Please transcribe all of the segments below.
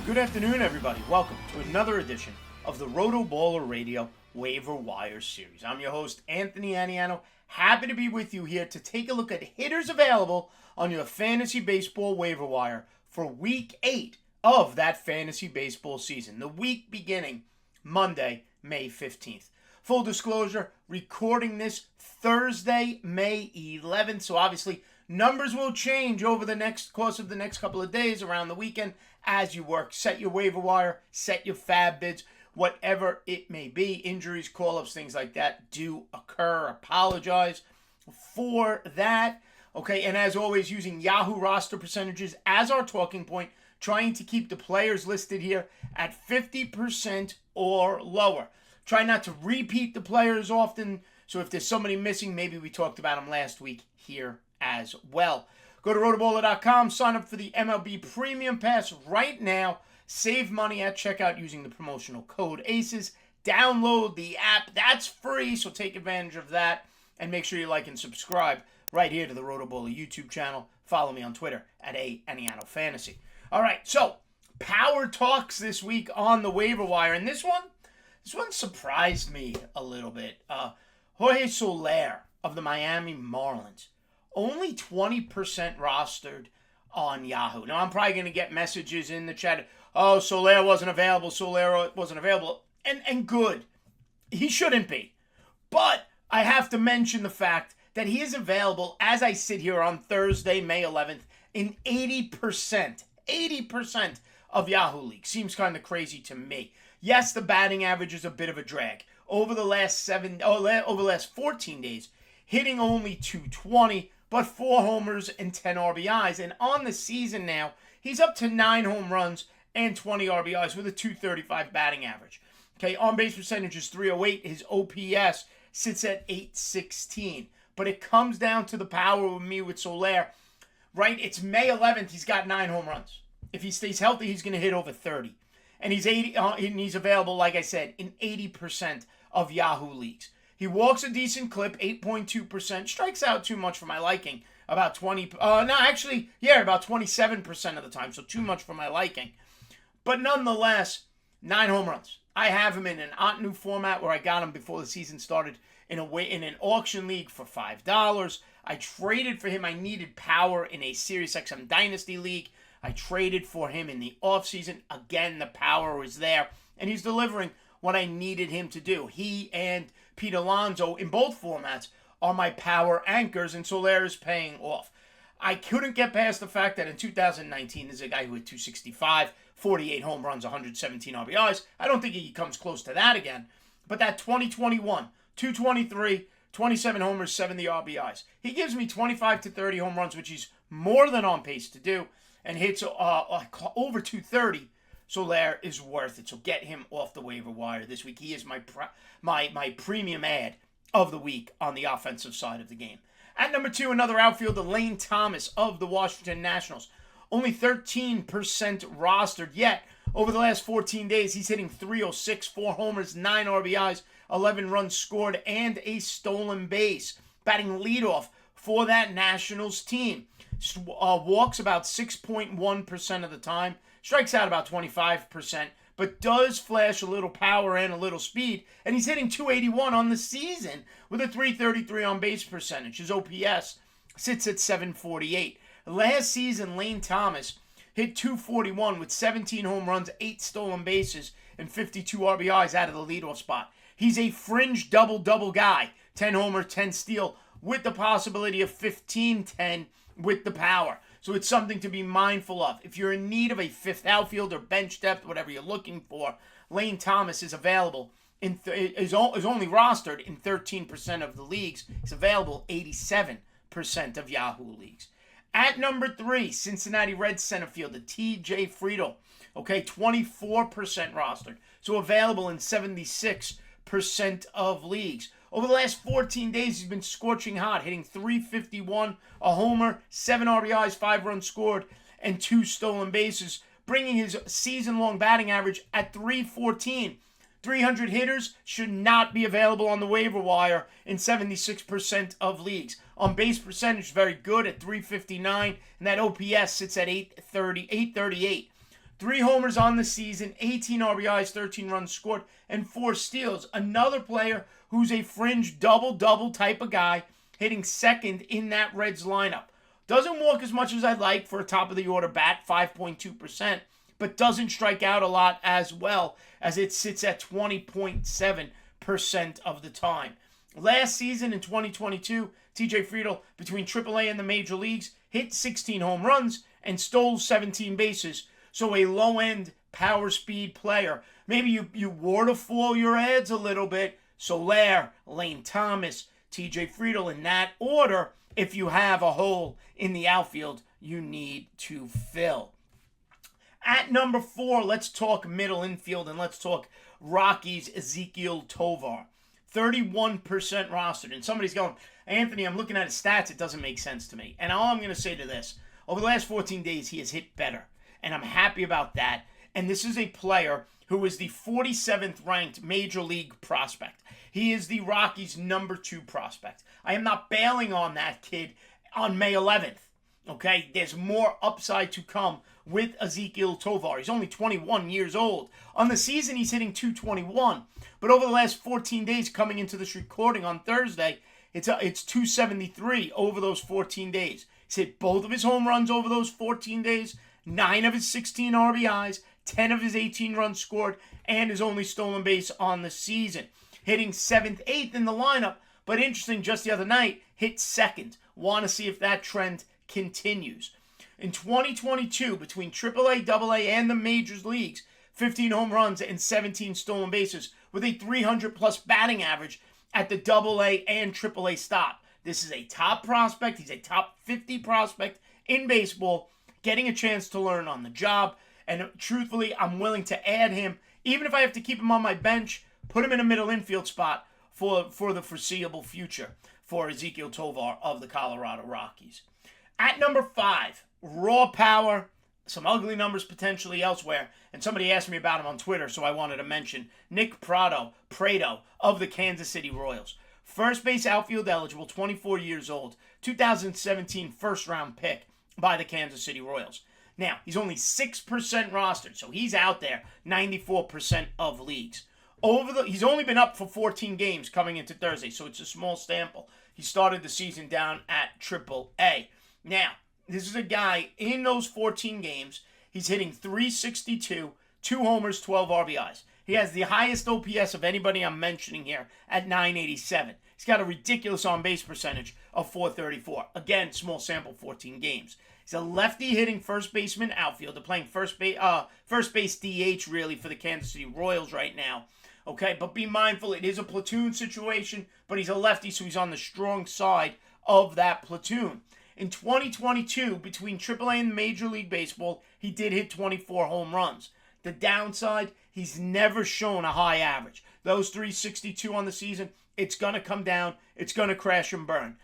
Good afternoon, everybody. Welcome to another edition of the RotoBaller Radio Waiver Wire Series. I'm your host, Anthony Aniano. Happy to be with you here to take a look at hitters available on your fantasy baseball waiver wire for Week 8 of that fantasy baseball season. The week beginning Monday, May 15th. Full disclosure, recording this Thursday, May 11th. So obviously, numbers will change over the course of the next couple of days around the weekend as you work. Set your waiver wire, set your fab bids, whatever it may be. Injuries, call-ups, things like that do occur. Apologize for that. Okay, and as always, using Yahoo roster percentages as our talking point, trying to keep the players listed here at 50% or lower. Try not to repeat the players often, so if there's somebody missing, maybe we talked about them last week here as well. Go to rotoballer.com, sign up for the MLB Premium Pass right now. Save money at checkout using the promotional code ACES. Download the app. That's free, so take advantage of that. And make sure you like and subscribe right here to the RotoBaller YouTube channel. Follow me on Twitter at Aniano Fantasy. All right, so power talks this week on the waiver wire. And this one surprised me a little bit. Jorge Soler of the Miami Marlins. Only 20% rostered on Yahoo. Now, I'm probably going to get messages in the chat. Oh, Soler wasn't available. And good. He shouldn't be. But I have to mention the fact that he is available as I sit here on Thursday, May 11th, in 80% of Yahoo leagues. Seems kind of crazy to me. Yes, the batting average is a bit of a drag. Over the last 14 days, hitting only 220, but 4 homers and 10 RBIs. And on the season now, he's up to 9 home runs and 20 RBIs with a 235 batting average. Okay, on-base percentage is 308. His OPS sits at 816. But it comes down to the power with me with Soler. Right, it's May 11th. He's got 9 home runs. If he stays healthy, he's going to hit over 30. And he's available, like I said, in 80% of Yahoo leagues. He walks a decent clip, 8.2%. Strikes out too much for my liking. About 27% of the time. So too much for my liking. But nonetheless, 9 home runs. I have him in an Otnu format where I got him before the season started in an auction league for $5. I traded for him. I needed power in a SiriusXM Dynasty league. I traded for him in the offseason. Again, the power was there. And he's delivering what I needed him to do. He and Pete Alonso, in both formats, are my power anchors, and Soler is paying off. I couldn't get past the fact that in 2019, there's a guy who had 265, 48 home runs, 117 RBIs. I don't think he comes close to that again. But that 2021, 223, 27 homers, 70 RBIs. He gives me 25 to 30 home runs, which he's more than on pace to do, and hits over 230. Soler is worth it. So get him off the waiver wire this week. He is my premium ad of the week on the offensive side of the game. At number 2, another outfielder, Lane Thomas of the Washington Nationals. Only 13% rostered, yet over the last 14 days, he's hitting 306, 4 homers, 9 RBIs, 11 runs scored, and a stolen base. Batting leadoff for that Nationals team. Walks about 6.1% of the time. Strikes out about 25%, but does flash a little power and a little speed. And he's hitting 281 on the season with a 333 on-base percentage. His OPS sits at 748. Last season, Lane Thomas hit 241 with 17 home runs, 8 stolen bases, and 52 RBIs out of the leadoff spot. He's a fringe double-double guy. 10 homer, 10 steal, with the possibility of 15-10 with the power. So it's something to be mindful of. If you're in need of a fifth outfielder, bench depth, whatever you're looking for, Lane Thomas is available. Is only rostered in 13% of the leagues. He's available 87% of Yahoo leagues. At number 3, Cincinnati Reds center fielder TJ Friedl. Okay, 24% rostered. So available in 76% of leagues. Over the last 14 days, he's been scorching hot, hitting 351, a homer, 7 RBIs, 5 runs scored, and 2 stolen bases, bringing his season-long batting average at 314. 300 hitters should not be available on the waiver wire in 76% of leagues. On base percentage, very good at 359, and that OPS sits at 838. 3 homers on the season, 18 RBIs, 13 runs scored, and 4 steals. Another player who's a fringe double-double type of guy, hitting second in that Reds lineup. Doesn't walk as much as I'd like for a top-of-the-order bat, 5.2%, but doesn't strike out a lot as well, as it sits at 20.7% of the time. Last season in 2022, TJ Friedl, between AAA and the major leagues, hit 16 home runs and stole 17 bases. So a low-end power speed player. Maybe you waterfall your ads a little bit. Soler, Lane Thomas, TJ Friedl in that order if you have a hole in the outfield you need to fill. At number 4, let's talk middle infield and let's talk Rockies' Ezekiel Tovar. 31% rostered. And somebody's going, Anthony, I'm looking at his stats. It doesn't make sense to me. And all I'm going to say to this, over the last 14 days, he has hit better. And I'm happy about that. And this is a player who is the 47th ranked Major League prospect. He is the Rockies' number 2 prospect. I am not bailing on that kid on May 11th. Okay? There's more upside to come with Ezekiel Tovar. He's only 21 years old. On the season, he's hitting .221. But over the last 14 days coming into this recording on Thursday, it's 273 over those 14 days. He's hit both of his home runs over those 14 days, 9 of his 16 RBIs, 10 of his 18 runs scored, and his only stolen base on the season. Hitting 7th, 8th in the lineup, but interesting, just the other night, hit 2nd. Want to see if that trend continues. In 2022, between AAA, AA, and the majors leagues, 15 home runs and 17 stolen bases with a 300-plus batting average at the AA and AAA stop. This is a top prospect. He's a top 50 prospect in baseball, getting a chance to learn on the job. And truthfully, I'm willing to add him, even if I have to keep him on my bench, put him in a middle infield spot for the foreseeable future for Ezekiel Tovar of the Colorado Rockies. At number 5, raw power, some ugly numbers potentially elsewhere, and somebody asked me about him on Twitter, so I wanted to mention Nick Prado of the Kansas City Royals. First base outfield eligible, 24 years old, 2017 first-round pick by the Kansas City Royals. Now, he's only 6% rostered, so he's out there 94% of leagues. He's only been up for 14 games coming into Thursday, so it's a small sample. He started the season down at AAA. Now, this is a guy, in those 14 games, he's hitting .362, 2 homers, 12 RBIs. He has the highest OPS of anybody I'm mentioning here at .987. He's got a ridiculous on-base percentage of .434. Again, small sample, 14 games. He's a lefty hitting first baseman outfielder, playing first base DH really for the Kansas City Royals right now. Okay, but be mindful, it is a platoon situation, but he's a lefty, so he's on the strong side of that platoon. In 2022, between AAA and Major League Baseball, he did hit 24 home runs. The downside, he's never shown a high average. Those .362 on the season, it's going to come down. It's going to crash and burn.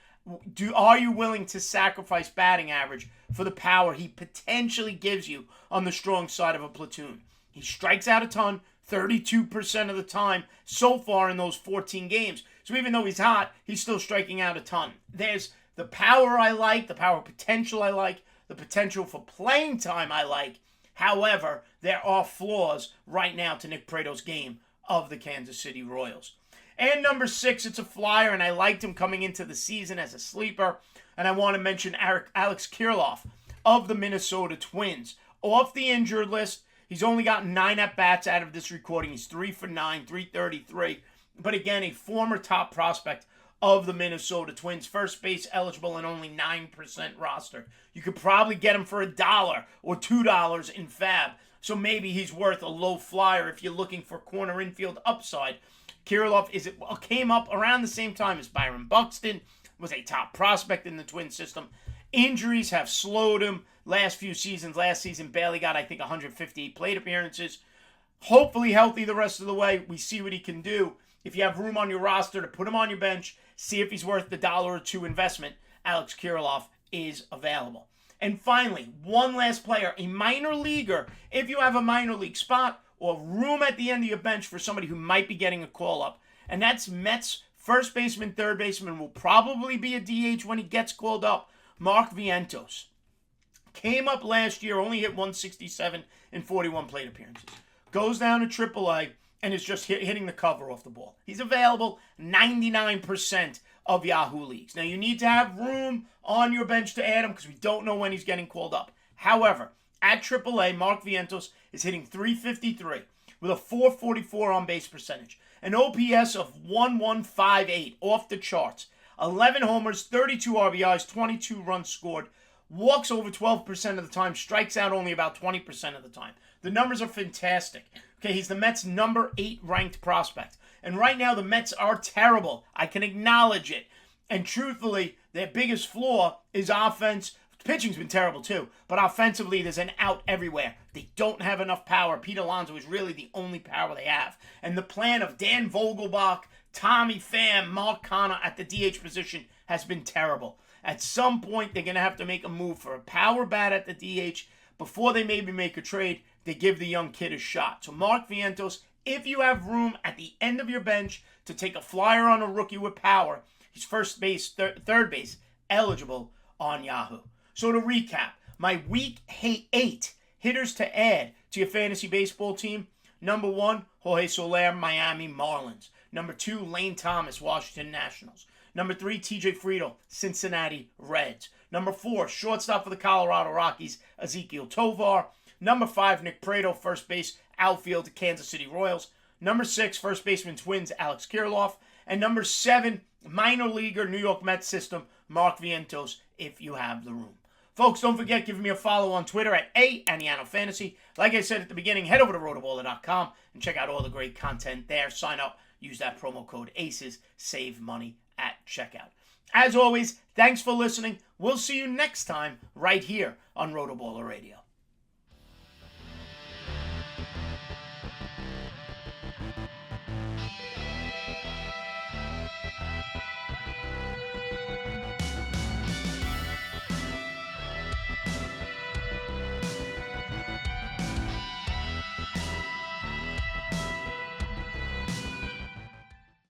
Are you willing to sacrifice batting average for the power he potentially gives you on the strong side of a platoon? He strikes out a ton, 32% of the time so far in those 14 games. So even though he's hot, he's still striking out a ton. There's the power I like, the power potential I like, the potential for playing time I like. However, there are flaws right now to Nick Prado's game of the Kansas City Royals. And number 6, it's a flyer, and I liked him coming into the season as a sleeper. And I want to mention Alex Kirilloff of the Minnesota Twins. Off the injured list, he's only gotten 9 at-bats out of this recording. He's 3 for 9, 333. But again, a former top prospect of the Minnesota Twins. First base eligible and only 9% rostered. You could probably get him for $1 or $2 in Fab. So maybe he's worth a low flyer if you're looking for corner infield upside. Kirilloff came up around the same time as Byron Buxton, was a top prospect in the Twins system. Injuries have slowed him last few seasons. Last season, barely got, I think, 158 plate appearances. Hopefully healthy the rest of the way. We see what he can do. If you have room on your roster to put him on your bench, see if he's worth the $1 or $2 investment, Alex Kirilloff is available. And finally, one last player, a minor leaguer. If you have a minor league spot or room at the end of your bench for somebody who might be getting a call-up, and that's Mets first baseman, third baseman, will probably be a DH when he gets called up, Mark Vientos. Came up last year, only hit 167 in 41 plate appearances. Goes down to AAA and is just hitting the cover off the ball. He's available 99% of Yahoo leagues. Now, you need to have room on your bench to add him because we don't know when he's getting called up. However, at AAA, Mark Vientos is hitting .353 with a .444 on-base percentage. An OPS of 1158, off the charts. 11 homers, 32 RBIs, 22 runs scored. Walks over 12% of the time, strikes out only about 20% of the time. The numbers are fantastic. Okay, he's the Mets' number 8 ranked prospect. And right now, the Mets are terrible. I can acknowledge it. And truthfully, their biggest flaw is offense. Pitching's been terrible too, but offensively, there's an out everywhere. They don't have enough power. Pete Alonso is really the only power they have. And the plan of Dan Vogelbach, Tommy Pham, Mark Connor at the DH position has been terrible. At some point, they're going to have to make a move for a power bat at the DH. Before they maybe make a trade, they give the young kid a shot. So Mark Vientos, if you have room at the end of your bench to take a flyer on a rookie with power, he's first base, third base, eligible on Yahoo. So to recap, my Week 8 hitters to add to your fantasy baseball team. Number 1, Jorge Soler, Miami Marlins. Number 2, Lane Thomas, Washington Nationals. Number 3, TJ Friedl, Cincinnati Reds. Number 4, shortstop for the Colorado Rockies, Ezekiel Tovar. Number 5, Nick Prado, first base, outfield, Kansas City Royals. Number 6, first baseman Twins, Alex Kirilloff. And number 7, minor leaguer, New York Mets system, Mark Vientos, if you have the room. Folks, don't forget, give me a follow on Twitter at Aniano Fantasy. Like I said at the beginning, head over to rotoballer.com and check out all the great content there. Sign up, use that promo code ACES, save money at checkout. As always, thanks for listening. We'll see you next time right here on RotoBaller Radio.